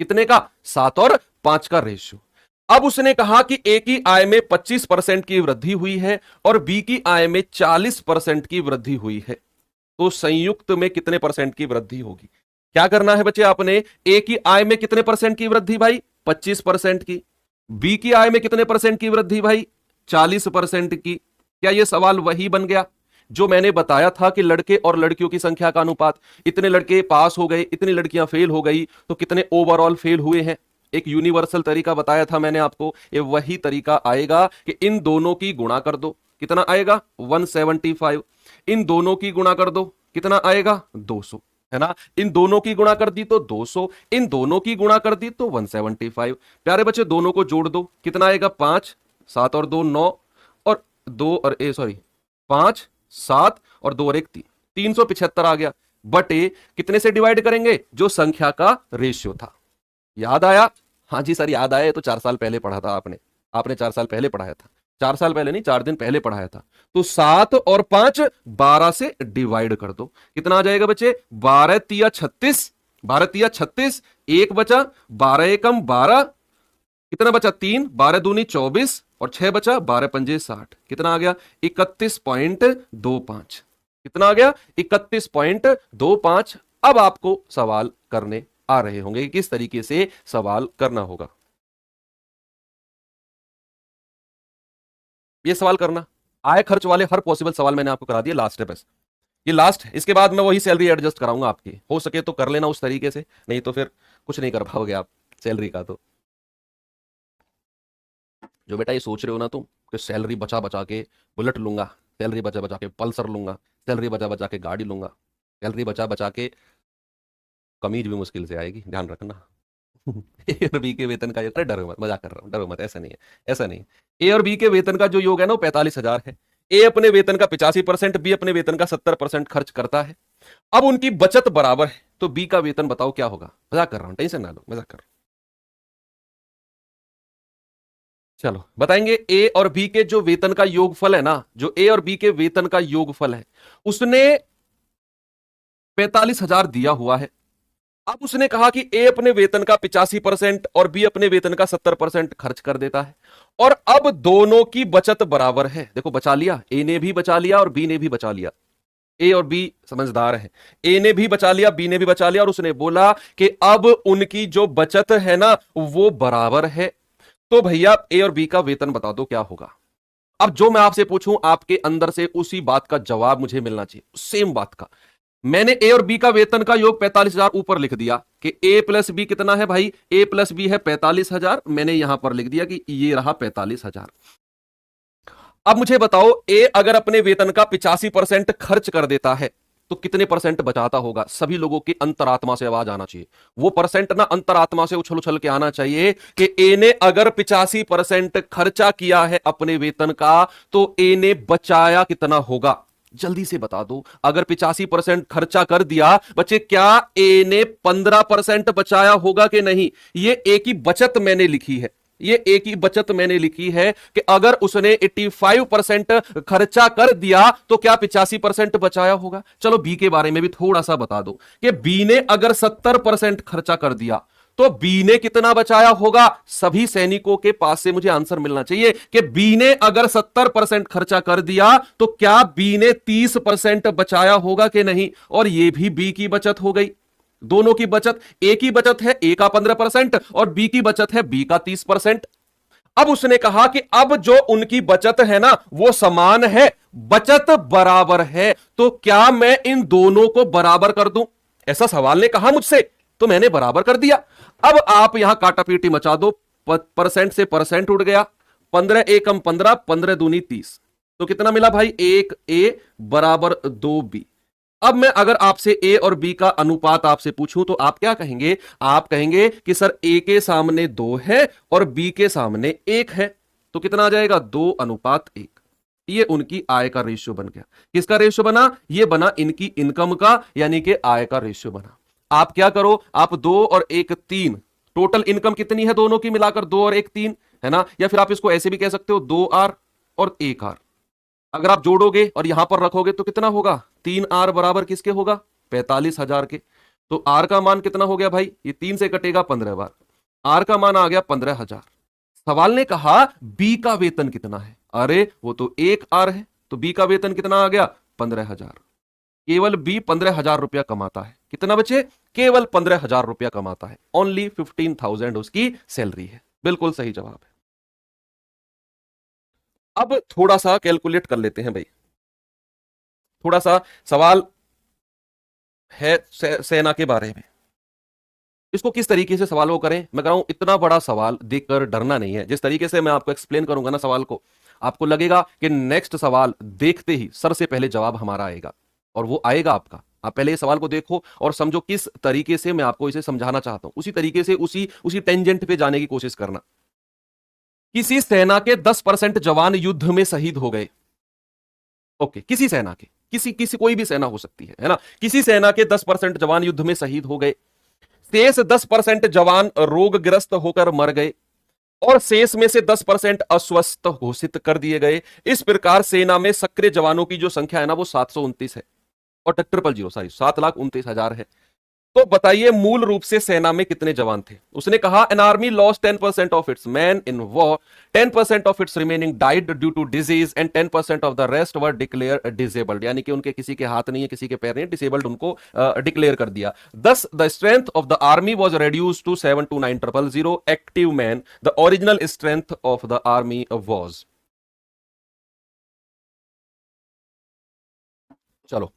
कितने का? 7 और 5 का रेशियो। अब उसने कहा कि ए की आय में 25% की वृद्धि हुई है और बी की आय में 40% की वृद्धि हुई है, तो संयुक्त में कितने परसेंट की वृद्धि होगी? क्या करना है बच्चे आपने? ए की आय में कितने परसेंट की वृद्धि भाई? 25% की। बी की आय में कितने परसेंट की वृद्धि भाई? 40% की। क्या यह सवाल वही बन गया जो मैंने बताया था कि लड़के और लड़कियों की संख्या का अनुपात, इतने लड़के पास हो गए, इतनी लड़कियां फेल हो गई, तो कितने ओवरऑल फेल हुए हैं? एक यूनिवर्सल तरीका बताया था मैंने आपको, ये वही तरीका आएगा कि इन दोनों की गुणा कर दो, कितना आएगा? 175। इन दोनों की गुणा कर दो, कितना आएगा? 200, है ना? इन दोनों की गुणा कर दी तो 200, इन दोनों की गुणा कर दी तो 175। प्यारे बच्चे दोनों को जोड़ दो, कितना आएगा? 5, 7 और 2 9, और 2 और 5, 7 और 2 और 1 3, 375 आ गया। बटे कितने से डिवाइड करेंगे? जो संख्या का रेशियो था। याद आया? हाँ जी सर याद आया, ये तो 4 साल पहले पढ़ा था आपने 4 साल पहले पढ़ाया था, 4 साल पहले नहीं, 4 दिन पहले पढ़ाया था। तो 7 और 5 12 से डिवाइड कर दो, कितना आ जाएगा बच्चे? 12 तिया 36, 12 तिया 36, 1 बचा, 12 एकम 12, कितना बचा? 3, 12 दूनी 24 और 6 बचा, 12 पंजे 60, कितना आ गया? 31.25। कितना आ गया? 31.25। अब आपको सवाल करने आ रहे होंगे कि किस तरीके से सवाल करना होगा। ये सवाल करना, आय खर्च वाले हर पॉसिबल सवाल मैंने आपको करा दिया, लास्ट है बस ये लास्ट। इसके बाद मैं वही सैलरी एडजस्ट कराऊंगा आपकी, हो सके तो कर लेना उस तरीके से, नहीं तो फिर कुछ नहीं कर पाओगे आप सैलरी का। तो जो बेटा ये सोच रहे हो ना तुम कि सैलरी बचा बचा के बुलेट लूंगा, सैलरी बचा बचा के पल्सर लूंगा, सैलरी बचा बचा के गाड़ी लूंगा, सैलरी बचा बचा के कमीज भी मुश्किल से आएगी, ध्यान रखना। ए और बी के वेतन का, डरो मत, मजाक कर रहा हूं, डरो मत, ऐसा नहीं है, ऐसा नहीं। ए और बी के वेतन का जो योग है ना वो 45,000 है। ए अपने वेतन का 85%, बी अपने वेतन का 70% खर्च करता है। अब उनकी बचत बराबर है, तो बी का वेतन बताओ क्या होगा? मजाक कर रहा हूं, टेंशन ना लो, मजाक कर रहा हूं। चलो बताएंगे, ए और बी के जो वेतन का योगफल है ना, जो ए और बी के वेतन का योगफल है, उसने 45,000 दिया हुआ है। अब उसने कहा कि ए अपने वेतन का 85% और बी अपने वेतन का 70% खर्च कर देता है, और अब दोनों की बचत बराबर है। देखो बचा लिया, ए ने भी बचा लिया और बी ने भी बचा लिया। ए और बी समझदार है, ए ने भी बचा लिया, बी ने भी बचा लिया, और उसने बोला कि अब उनकी जो बचत है ना वो बराबर है। तो भैया ए और बी का वेतन बता दो क्या होगा। अब जो मैं आपसे पूछूं, आपके अंदर से उसी बात का जवाब मुझे मिलना चाहिए, सेम बात का। मैंने ए और बी का वेतन का योग 45,000 ऊपर लिख दिया कि ए प्लस बी कितना है भाई? ए प्लस बी है 45,000, मैंने यहां पर लिख दिया कि ये रहा 45,000। अब मुझे बताओ, ए अगर अपने वेतन का 85% खर्च कर देता है तो कितने परसेंट बचाता होगा? सभी लोगों की अंतरात्मा से आवाज आना चाहिए, वो परसेंट ना अंतरात्मा से उछल उछल के आना चाहिए कि ए ने अगर 85% खर्चा किया है अपने वेतन का तो ए ने बचाया कितना होगा? जल्दी से बता दो। अगर 85% खर्चा कर दिया बच्चे, क्या ए ने 15% बचाया होगा कि नहीं? ये ए की बचत मैंने लिखी है, ये एक ही बचत मैंने लिखी है कि अगर उसने 85% खर्चा कर दिया तो क्या 85% बचाया होगा? चलो बी के बारे में भी थोड़ा सा बता दो कि बी ने अगर 70% खर्चा कर दिया तो बी ने कितना बचाया होगा? सभी सैनिकों के पास से मुझे आंसर मिलना चाहिए कि बी ने अगर 70% खर्चा कर दिया तो क्या बी ने 30% बचाया होगा कि नहीं? और यह भी बी की बचत हो गई। दोनों की बचत, ए की बचत है ए का 15% और बी की बचत है बी का 30%। अब उसने कहा कि अब जो उनकी बचत है ना वो समान है, बचत बराबर है, तो क्या मैं इन दोनों को बराबर कर दूं? ऐसा सवाल ने कहा मुझसे, तो मैंने बराबर कर दिया। अब आप यहां काटापीटी मचा दो, परसेंट से परसेंट उड़ गया, 15 एकम 15, 15 दूनी 30, तो कितना मिला भाई? 1 ए बराबर 2 बी। अब मैं अगर आपसे ए और बी का अनुपात आपसे पूछूं तो आप क्या कहेंगे? आप कहेंगे कि सर ए के सामने 2 है और बी के सामने 1 है, तो कितना आ जाएगा? 2:1। ये उनकी आय का रेशियो बन गया। किसका रेशियो बना? ये बना इनकी इनकम का, यानी कि आय का रेशियो बना। आप क्या करो, आप 2 और 1 3, टोटल इनकम कितनी है दोनों की मिलाकर? 2 और 1 3 है ना? या फिर आप इसको ऐसे भी कह सकते हो 2R और 1R। अगर आप जोड़ोगे और यहां पर रखोगे तो कितना होगा? 3R बराबर किसके होगा? 45,000 के। तो R का मान कितना हो गया भाई? ये 3 से कटेगा 15 बार, R का मान आ गया 15,000। सवाल ने कहा B का वेतन कितना है? अरे वो तो 1R है, तो B का वेतन कितना आ गया? 15,000। केवल B 15,000 रुपया कमाता है। कितना बचे? केवल 15,000 रुपया कमाता है। ओनली 15,000 उसकी सैलरी है। बिल्कुल सही जवाब है। अब थोड़ा सा कैलकुलेट कर लेते हैं भाई, थोड़ा सा सवाल है सेना के बारे में। इसको किस तरीके से सवाल को करें, मैं कह रहा हूं इतना बड़ा सवाल देखकर डरना नहीं है। जिस तरीके से मैं आपको एक्सप्लेन करूंगा ना सवाल को, आपको लगेगा कि नेक्स्ट सवाल देखते ही सर से पहले जवाब हमारा आएगा, और वो आएगा आपका। आप पहले इस सवाल को देखो और समझो किस तरीके से मैं आपको इसे समझाना चाहता हूं, उसी तरीके से उसी टेंजेंट पे जाने की कोशिश करना। किसी सेना के 10% जवान युद्ध में शहीद हो गए। ओके, किसी सेना के, किसी कोई भी सेना हो सकती है ना? किसी सेना के 10% जवान युद्ध में शहीद हो गए, शेष 10% जवान रोगग्रस्त होकर मर गए और शेष में से 10% अस्वस्थ घोषित कर दिए गए। इस प्रकार सेना में सक्रिय जवानों की जो संख्या है ना वो 729 है, और 7,29,000 है। तो बताइए मूल रूप से सेना में कितने जवान थे? उसने कहा an army lost 10% of its man in war, 10% of its remaining died due to disease and 10% of the rest were declare disabled. यानी कि उनके किसी के हाथ नहीं है, किसी के पैर नहीं, डिसेबल्ड उनको डिक्लेयर कर दिया। दस the strength of the army was reduced to 729,000 active man. The original strength of the army was. चलो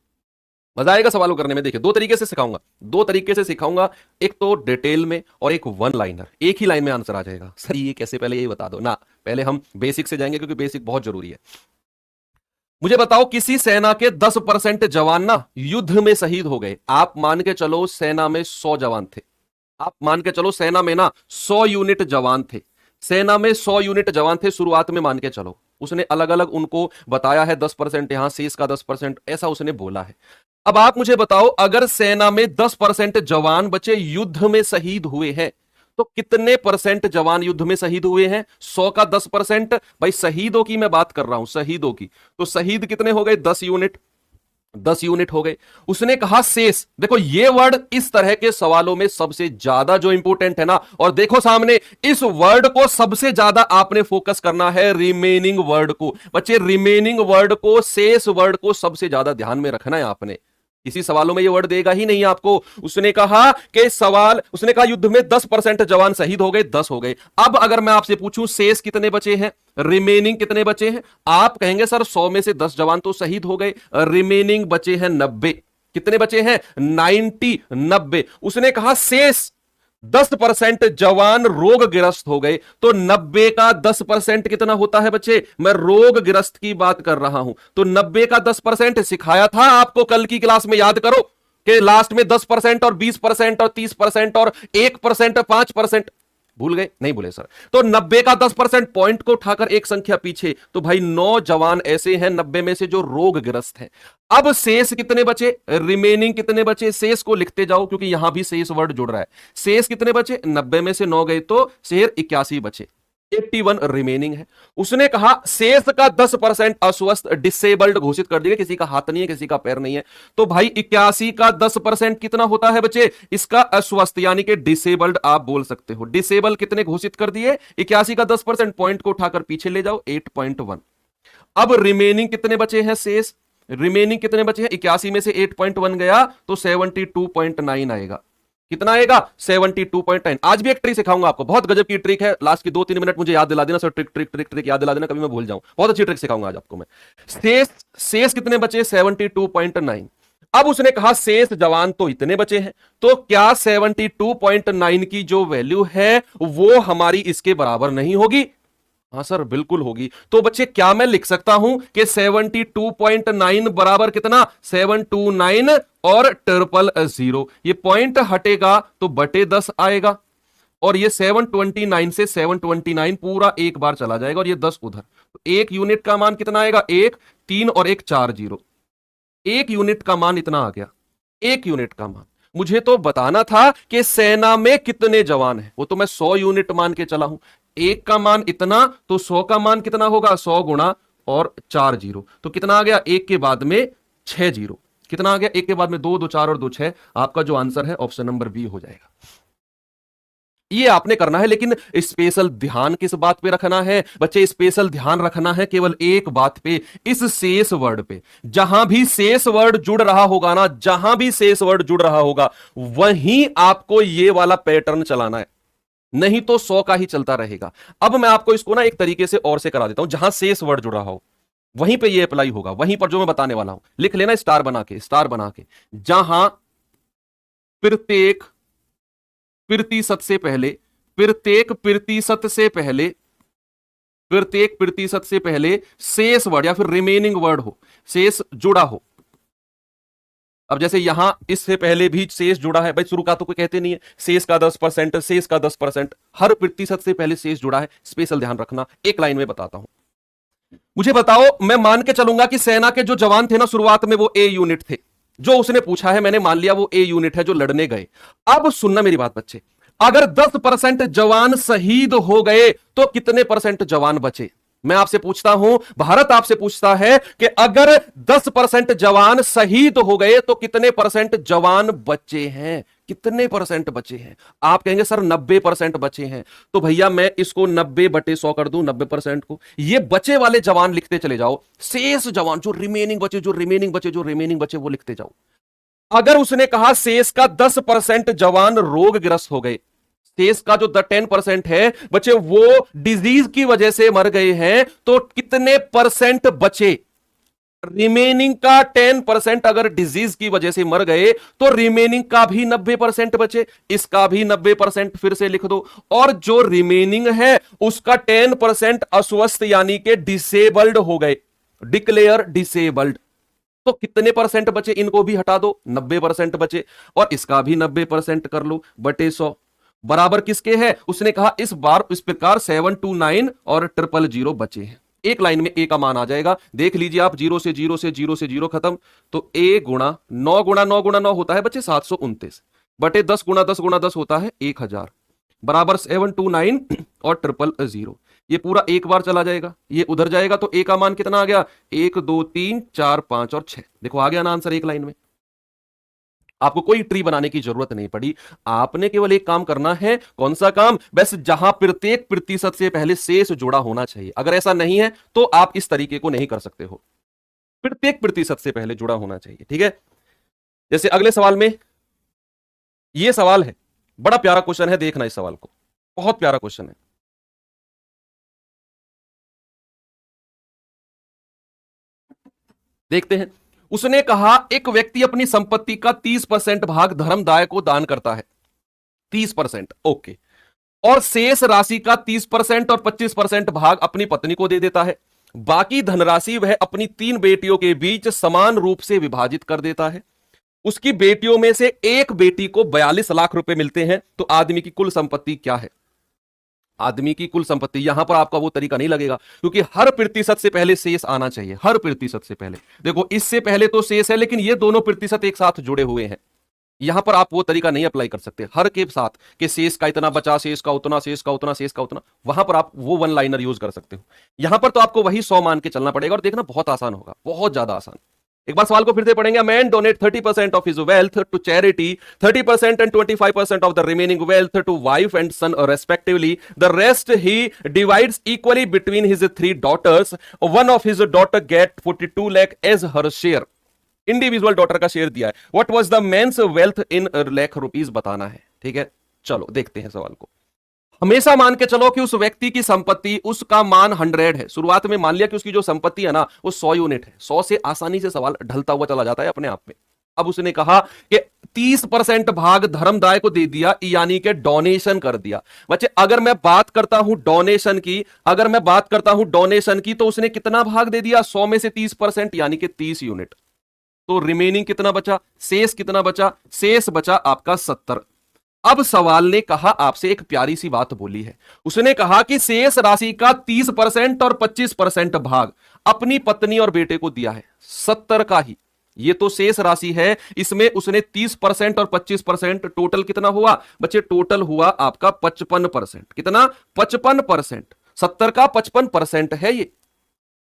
मजा आएगा सवालों करने में। देखिए दो तरीके से सिखाऊंगा, एक तो डिटेल में और एक वन लाइनर। एक ही लाइन में आंसर आ जाएगा। सर ये कैसे, पहले ये बता दो ना। पहले हम बेसिक से जाएंगे क्योंकि बेसिक बहुत जरूरी है। मुझे बताओ किसी सेना के 10% जवान ना युद्ध में शहीद हो गए। आप मान के चलो सेना में 100 जवान थे, आप मान के चलो सेना में ना 100 यूनिट जवान थे, सेना में 100 यूनिट जवान थे शुरुआत में, मान के चलो। उसने अलग अलग उनको बताया है 10% यहां, शेष का 10%, ऐसा उसने बोला है। अब आप मुझे बताओ अगर सेना में 10% जवान बचे युद्ध में शहीद हुए हैं तो कितने परसेंट जवान युद्ध में शहीद हुए हैं? 100 का 10%। भाई शहीदों की मैं बात कर रहा हूं, शहीदों की। तो शहीद कितने हो गए? 10 यूनिट, 10 यूनिट हो गए। उसने कहा शेष। देखो ये वर्ड इस तरह के सवालों में सबसे ज्यादा जो इंपोर्टेंट है ना, और देखो सामने इस वर्ड को सबसे ज्यादा आपने फोकस करना है, रिमेनिंग वर्ड को। बच्चे रिमेनिंग वर्ड को, शेष वर्ड को सबसे ज्यादा ध्यान में रखना है आपने। इसी सवालों में ये वर्ड देगा ही नहीं आपको। उसने कहा युद्ध में 10% जवान शहीद हो गए, 10 हो गए। अब अगर मैं आपसे पूछूं शेष कितने बचे हैं, रिमेनिंग कितने बचे हैं, आप कहेंगे सर 100 में से 10 जवान तो शहीद हो गए, रिमेनिंग बचे हैं 90। कितने बचे हैं? 90। उसने कहा शेष 10% जवान रोगग्रस्त हो गए, तो 90 का 10% कितना होता है बच्चे? मैं रोगग्रस्त की बात कर रहा हूं, तो 90 का 10% सिखाया था आपको कल की क्लास में, याद करो कि लास्ट में 10% और 20% और 30% और 1% और 5%। भूल गए? नहीं भूले सर। तो 90 का 10% पॉइंट को उठाकर एक संख्या पीछे, तो भाई 9 जवान ऐसे हैं 90 में से जो रोगग्रस्त हैं। अब शेष कितने बचे? रिमेनिंग कितने बचे? शेष को लिखते जाओ क्योंकि यहां भी शेष वर्ड जुड़ रहा है। शेष कितने बचे? 90 में से 9 गए तो शेर 81 बचे, 81 रिमेनिंग है। उसने कहा शेष का 10% अस्वस्थ डिसेबल्ड घोषित कर दिया, किसी का हाथ नहीं है, किसी का पैर नहीं है। तो भाई 81 का 10% कितना होता है बच्चे? इसका अस्वस्थ यानी कि डिसेबल्ड आप बोल सकते हो। डिसेबल कितने घोषित कर दिए? 81 का 10%, पॉइंट को उठाकर पीछे ले जाओ 8.1। अब रिमेनिंग कितने बचे हैं? शेष रिमेनिंग कितने बचे हैं? 81 में से 8.1 गया तो 72.9 आएगा। कितना आएगा? 72.9। आज भी एक ट्रिक सिखाऊंगा आपको, बहुत गजब की ट्रिक है। लास्ट की 2-3 मिनट मुझे याद दिला देना sir, trick trick trick trick याद दिला देना, कभी मैं भूल जाऊं। बहुत अच्छी ट्रिक सिखाऊंगा आज आपको मैं। शेष कितने बचे? 72.9। अब उसने कहा शेष जवान तो इतने बचे हैं, तो क्या 72.9 की जो वैल्यू है वो हमारी इसके बराबर नहीं होगी? हाँ सर बिल्कुल होगी। तो बच्चे क्या मैं लिख सकता हूं कि 72.9 बराबर कितना? 729 और 000। ये पॉइंट हटेगा तो बटे 10 आएगा, और ये 729 से 729 पूरा एक बार चला जाएगा, और ये 10 उधर। तो एक यूनिट का मान कितना आएगा? 1 3 और 1 4 0। एक यूनिट का मान इतना आ गया, एक यूनिट का मान। मुझे तो बताना था कि सेना में कितने जवान हैं, वो तो मैं 100 यूनिट मान के चला हूं। एक का मान इतना, तो 100 का मान कितना होगा? 100 गुणा और 4 जीरो, तो कितना आ गया? एक के बाद में 6 जीरो। कितना आ गया? एक के बाद में 2 2 4 और 2 6। आपका जो आंसर है ऑप्शन नंबर बी हो जाएगा। ये आपने करना है, लेकिन स्पेशल ध्यान किस बात पे रखना है बच्चे? स्पेशल ध्यान रखना है केवल एक बात पे, इस शेष वर्ड पे। जहां भी शेष वर्ड जुड़ रहा होगा ना, जहां भी शेष वर्ड जुड़ रहा होगा, वहीं आपको ये वाला पैटर्न चलाना है, नहीं तो 100 का ही चलता रहेगा। अब मैं आपको इसको ना एक तरीके से और से करा देता हूं। जहां शेष वर्ड जुड़ रहा हो वहीं पे ये अप्लाई होगा, वहीं पर जो मैं बताने वाला हूं लिख लेना, स्टार बना के, स्टार बना के। जहां प्रत्येक प्रतिशत से पहले, प्रत्येक प्रतिशत से पहले, प्रत्येक प्रतिशत से पहले शेष वर्ड या फिर रिमेनिंग वर्ड हो, शेष जुड़ा हो। अब जैसे यहां इससे पहले भी शेष जुड़ा है, भाई शुरू का तो कोई कहते नहीं है, शेष का 10%, शेष का 10%, हर प्रतिशत से पहले शेष जुड़ा है। स्पेशल ध्यान रखना, एक लाइन में बताता हूं। मुझे बताओ, मैं मान के चलूंगा कि सेना के जो जवान थे ना शुरुआत में वो ए यूनिट थे। जो उसने पूछा है मैंने मान लिया वो ए यूनिट है जो लड़ने गए। अब सुनना मेरी बात बच्चे, अगर 10% जवान शहीद हो गए तो कितने परसेंट जवान बचे? मैं आपसे पूछता हूं, भारत आपसे पूछता है कि अगर 10% जवान शहीद हो गए तो कितने परसेंट जवान बचे हैं? कितने परसेंट बचे हैं? आप कहेंगे सर 90% बचे हैं। तो भैया मैं इसको 90/100 कर दूं, 90% को। ये बचे वाले जवान लिखते चले जाओ, शेष जवान जो रिमेनिंग बचे, जो रिमेनिंग बचे, जो रिमेनिंग बचे, वो लिखते जाओ। अगर उसने कहा शेष का 10% जवान रोगग्रस्त हो गए, शेष का जो 10% है बच्चे वो डिजीज की वजह से मर गए हैं, तो कितने परसेंट बचे? रिमेनिंग का 10% अगर डिजीज की वजह से मर गए तो रिमेनिंग का भी 90% बचे, इसका भी 90% फिर से लिख दो, और जो रिमेनिंग है उसका 10% अस्वस्थ यानी कि डिसेबल्ड हो गए, डिक्लेयर डिसेबल्ड। तो कितने परसेंट बचे? इनको भी हटा दो, 90% बचे, और इसका भी 90% कर लो बटे 100। बराबर किसके है? उसने कहा इस बार इस प्रकार 729 और 000 बचे हैं। एक लाइन में ए का मान आ जाएगा, देख लीजिए आप, 0 से 0 से 0 से 0 खत्म, तो ए गुणा 9 गुणा 9 गुणा 9 होता है बच्चे 729, बटे 10 गुणा 10 गुणा 10 होता है 1000, बराबर 729 और 000। ये पूरा एक बार चला जाएगा, ये उधर जाएगा, तो ए का मान कितना आ गया? 1 2 3 4 5 और 6। देखो आ गया ना आंसर एक लाइन में। आपको कोई ट्री बनाने की जरूरत नहीं पड़ी, आपने केवल एक काम करना है। कौन सा काम? बस जहां प्रत्येक प्रतिशत से पहले शेष जुड़ा होना चाहिए। अगर ऐसा नहीं है तो आप इस तरीके को नहीं कर सकते हो, प्रत्येक प्रतिशत से पहले जुड़ा होना चाहिए। ठीक है, जैसे अगले सवाल में यह सवाल है, बड़ा प्यारा क्वेश्चन है, देखना इस सवाल को, बहुत प्यारा क्वेश्चन है। देखते हैं। उसने कहा एक व्यक्ति अपनी संपत्ति का 30% भाग धर्मदाय को दान करता है। 30%, ओके। और शेष राशि का 30% और 25% भाग अपनी पत्नी को दे देता है। बाकी धनराशि वह अपनी 3 बेटियों के बीच समान रूप से विभाजित कर देता है। उसकी बेटियों में से एक बेटी को 42 लाख रुपए मिलते हैं। तो आदमी की कुल संपत्ति क्या है? आदमी की कुल संपत्ति, यहां पर आपका वो तरीका नहीं लगेगा, क्योंकि हर प्रतिशत से पहले शेष आना चाहिए। हर प्रतिशत से पहले, देखो इससे पहले तो शेष है, लेकिन ये दोनों प्रतिशत एक साथ जुड़े हुए हैं। यहां पर आप वो तरीका नहीं अप्लाई कर सकते हर के साथ कि शेष का इतना बचा, शेष का उतना, शेष का उतना, शेष का उतना। वहां पर आप वो वन लाइनर यूज कर सकते हो। यहां पर तो आपको वही 100 मान के चलना पड़ेगा, और देखना बहुत आसान होगा, बहुत ज्यादा आसान। एक बार सवाल को फिर से पढ़ेंगे। Man donate 30% of his wealth to charity, 30% and 25% of the remaining wealth to wife and son respectively. The rest he divides equally between his 3 daughters. One of his daughter get 42 lakh as her share. Individual daughter का share दिया है। What was the men's wealth in lakh rupees बताना है। ठीक है, चलो देखते हैं सवाल को। हमेशा मान के चलो कि उस व्यक्ति की संपत्ति, उसका मान 100 है। शुरुआत में मान लिया कि उसकी जो संपत्ति है ना वो 100 यूनिट है। 100 से आसानी से सवाल ढलता हुआ चला जाता है अपने आप में। अब उसने कहा कि 30% भाग धर्मदाय को दे दिया, यानी कि डोनेशन कर दिया। बच्चे अगर मैं बात करता हूं डोनेशन की, तो उसने कितना भाग दे दिया? 100 में से 30%, यानी कि 30 यूनिट। तो रिमेनिंग कितना बचा? शेष कितना बचा? शेष बचा आपका 70। अब सवाल ने कहा, आपसे एक प्यारी सी बात बोली है। उसने कहा कि शेष राशि का 30% और 25% भाग अपनी पत्नी और बेटे को दिया है, 70 का ही। ये तो शेष राशि है, इसमें उसने 30% और 25%, टोटल कितना हुआ बच्चे? टोटल हुआ आपका 55%। कितना? 55%। 70 का 55% है ये।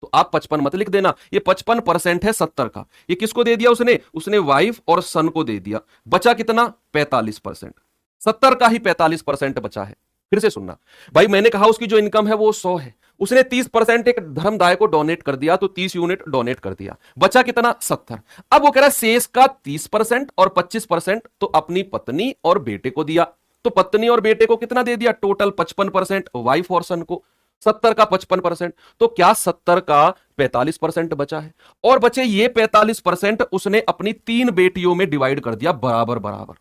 तो आप 55 मत लिख देना, ये 55% है 70 का। ये किसको दे दिया उसने वाइफ और सन को दे दिया। बचा कितना? 45%। 70 का ही 45% बचा है। फिर से सुनना भाई, मैंने कहा उसकी जो इनकम है वो 100 है। उसने 30% एक धर्मदाय को डोनेट कर दिया, तो 30 यूनिट डोनेट कर दिया। बचा कितना? 70। अब वो कह रहा है शेष का 30% और 25% तो अपनी पत्नी और बेटे को दिया। तो पत्नी और बेटे को कितना दे दिया? टोटल 55%, वाइफ और सन को। 70 का 55%, तो क्या 70 का 45% बचा है? और बचे ये 45% उसने अपनी 3 बेटियों में डिवाइड कर दिया, बराबर बराबर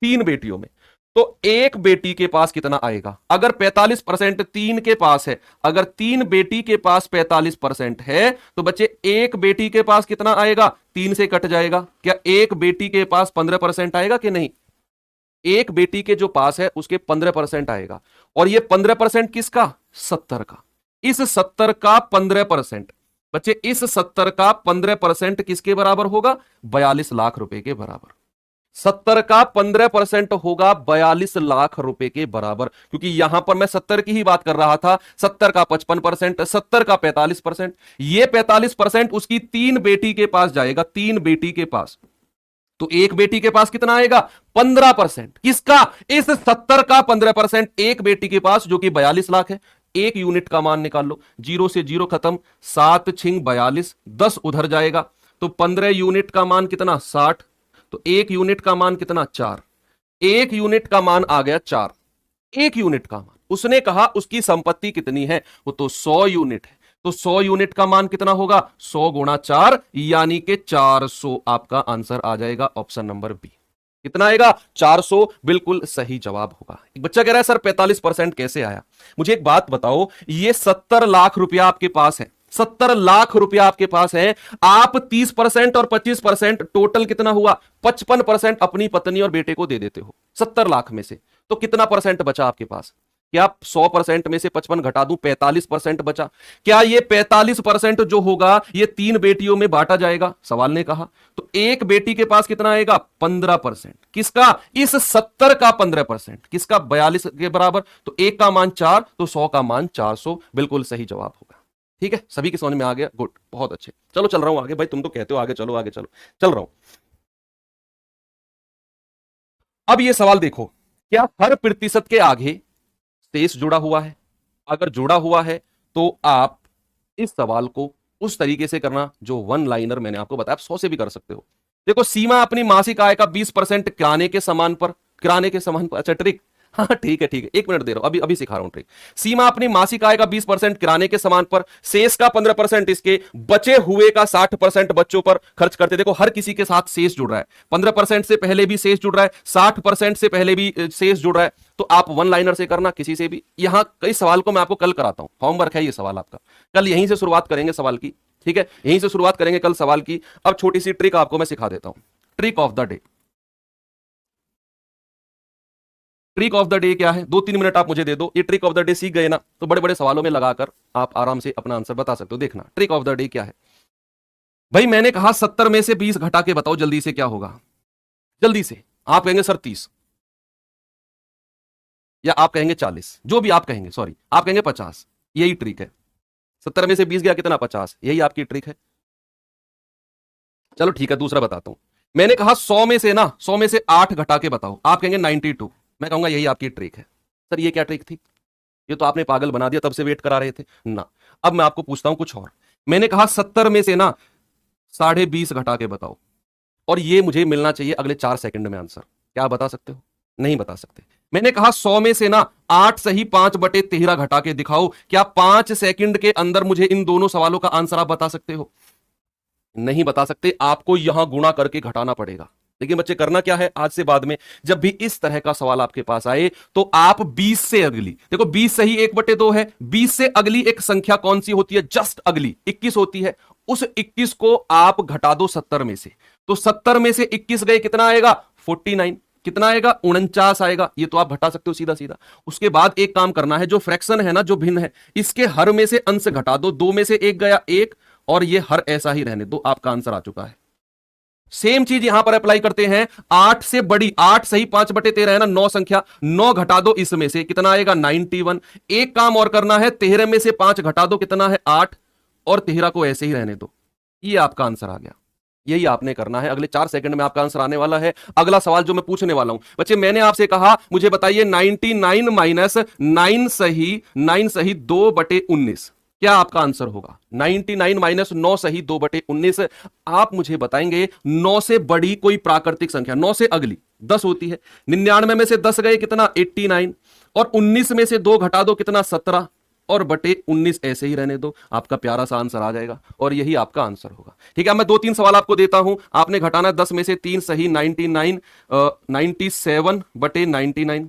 3 बेटियों में। तो एक बेटी के पास कितना आएगा? अगर 45% 3 के पास है, अगर 3 बेटी के पास 45% है, तो बच्चे एक बेटी के पास कितना आएगा? 3 से कट जाएगा। क्या एक बेटी के पास 15% आएगा कि नहीं? एक बेटी के जो पास है उसके 15% आएगा। और ये 15% किसका? 70 का। इस 70 का 15%, बच्चे इस 70 का 15% किसके बराबर होगा? 42 लाख रुपए के बराबर। 70 का 15% होगा 42 लाख रुपए के बराबर, क्योंकि यहां पर मैं 70 की ही बात कर रहा था। 70 का 55%, 70 का 45%। ये 45% उसकी 3 बेटी के पास जाएगा, 3 बेटी के पास। तो एक बेटी के पास कितना आएगा? 15%। किसका? इस 70 का 15%, एक बेटी के पास जो कि 42 लाख है। एक यूनिट का मान निकाल लो, 0 से 0 खत्म, 7 छिंग 42, 10 उधर जाएगा, तो 15 यूनिट का मान कितना? 60। तो एक यूनिट का मान कितना? 4। एक यूनिट का मान आ गया 4। एक यूनिट का मान। उसने कहा उसकी संपत्ति कितनी है? वो तो 100 यूनिट है। तो 100 यूनिट का मान कितना होगा? 100 गुणा 4, यानी कि 400 आपका आंसर आ जाएगा, ऑप्शन नंबर बी। कितना आएगा? 400 बिल्कुल सही जवाब होगा। एक बच्चा कह रहा है सर 45% कैसे आया? मुझे एक बात बताओ, ये 70 लाख रुपया आपके पास है, 70 लाख रुपया आपके पास है। आप 30% और 25%, टोटल कितना हुआ? 55% अपनी पत्नी और बेटे को दे देते हो 70 लाख में से। तो कितना परसेंट बचा आपके पास? क्या 100% में से 55 घटा दूं? 45% बचा। क्या ये 45% जो होगा ये 3 बेटियों में बांटा जाएगा? सवाल ने कहा। तो एक बेटी के पास कितना आएगा? 15%। किसका? इस 70 का 15%। किसका? 42 के बराबर। तो एक का मान 4, तो 100 का मान 400 बिल्कुल सही जवाब होगा। ठीक है, सभी की समझ में आ गया? गुड, बहुत अच्छे। चलो चल रहा हूं आगे। भाई तुम तो कहते हो आगे चलो आगे चलो, चल रहा हूं। अब ये सवाल देखो, क्या हर प्रतिशत के आगे शेष जुड़ा हुआ है? अगर जुड़ा हुआ है तो आप इस सवाल को उस तरीके से करना जो वन लाइनर मैंने आपको बताया। आप 100 से भी कर सकते हो। देखो, सीमा अपनी मासिक आय का 20% किराने के सामान पर, अच्छा ट्रिक, हाँ ठीक है ठीक है, 1 मिनट दे रहा हूं, अभी अभी सिखा रहा हूं ट्रिक। सीमा अपनी मासिक आय का 20% किराने के सामान पर, शेष का 15% इसके, बचे हुए का 60% बच्चों पर खर्च करते। देखो हर किसी के साथ शेष जुड़ रहा है, 15% से पहले भी शेष जुड़ रहा है, 60% से पहले भी शेष जुड़ रहा है। तो आप वन लाइनर से करना, किसी से भी। यहां कई सवाल को मैं आपको कल कराता हूं, होमवर्क है ये सवाल आपका, कल यहीं से शुरुआत करेंगे सवाल की, ठीक है, यहीं से शुरुआत करेंगे कल सवाल की। अब छोटी सी ट्रिक आपको मैं सिखा देता हूं, trick of the day. Trick of the day क्या है, 2-3 मिनट आप मुझे दे दो, ये ट्रिक ऑफ द डे सीख गए ना, तो बड़े बड़े सवालों में लगाकर आप आराम से अपना आंसर बता सकते हो। देखना ट्रिक ऑफ द डे क्या है। भाई मैंने कहा 70 में से 20 घटा के बताओ जल्दी से क्या होगा, जल्दी से। आप कहेंगे सर 30, या आप कहेंगे 40, जो भी आप कहेंगे, सॉरी आप कहेंगे 50। यही ट्रिक है, 70 में से 20 गया कितना, 50, यही आपकी ट्रिक है। चलो ठीक है, दूसरा बताता हूं। मैंने कहा 100 में से ना, 100 में से 8 घटा के बताओ, आप कहेंगे 92, मैं कहूंगा यही आपकी ट्रिक है। सर ये क्या ट्रिक थी, ये तो आपने पागल बना दिया, तब से वेट करा रहे थे ना। अब मैं आपको पूछता हूं कुछ और। मैंने कहा 70 में से ना 20.5 घटा के बताओ, और ये मुझे मिलना चाहिए अगले 4 सेकंड में आंसर। क्या बता सकते हो, नहीं बता सकते। मैंने कहा 100 में से ना 8 सही 5/13 घटा के दिखाओ, क्या 5 सेकंड के अंदर मुझे इन दोनों सवालों का आंसर आप बता सकते हो, नहीं बता सकते। आपको यहां गुणा करके घटाना पड़ेगा। लेकिन बच्चे करना क्या है, आज से बाद में जब भी इस तरह का सवाल आपके पास आए तो आप 20 से अगली, देखो 20 सही 1/2 है, 20 से अगली एक संख्या कौन सी होती है, जस्ट अगली 21 होती है, उस 21 को आप घटा दो 70 में से। तो 70 में से 21 गए कितना आएगा, 49, कितना आएगा, 49 आएगा। ये तो आप घटा सकते हो सीधा सीधा। उसके बाद एक काम करना है, जो फ्रैक्शन है ना, जो भिन्न है, इसके हर में से अंश घटा दो, 2 में से 1 गया 1, और ये हर ऐसा ही रहने दो, आपका आंसर आ चुका है। सेम चीज यहां पर अप्लाई करते हैं, 8 से बड़ी, 8 सही 5/13 है ना, 9 संख्या, 9 घटा दो इसमें से, कितना आएगा 91। एक काम और करना है, 13 में से 5 घटा दो, कितना है 8, और 13 को ऐसे ही रहने दो। ये आपका आंसर आ गया। यही आपने करना है, अगले 4 सेकंड में आपका आंसर आने वाला है। अगला सवाल जो मैं पूछने वाला हूं बच्चे, मैंने आपसे कहा मुझे बताइए 99 माइनस 9 सही 2/19, क्या आपका आंसर होगा। 99 माइनस 9 सही 2/19। आप मुझे बताएंगे 9 से बड़ी कोई प्राकृतिक संख्या, 9 से अगली 10 होती है। 99 में से 10 गए कितना, 89, और 19 में से 2 घटा दो, कितना 17, और बटे 19 ऐसे ही रहने दो, आपका प्यारा सा आंसर आ जाएगा, और यही आपका आंसर होगा। ठीक है, मैं 2-3 सवाल आपको देता हूं, आपने घटाना 10 में से 3 सही 97, 97/99,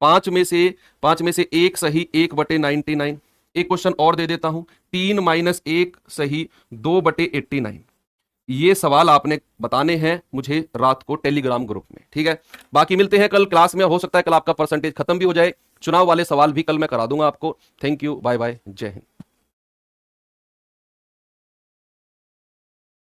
5 में से 1 सही 1/99। एक क्वेश्चन और दे देता हूं, 3 माइनस 1 सही 2/89। ये सवाल आपने बताने हैं मुझे रात को टेलीग्राम ग्रुप में, ठीक है। बाकी मिलते हैं कल क्लास में, हो सकता है कल आपका परसेंटेज खत्म भी हो जाए, चुनाव वाले सवाल भी कल मैं करा दूंगा आपको। थैंक यू, बाय बाय, जय हिंद।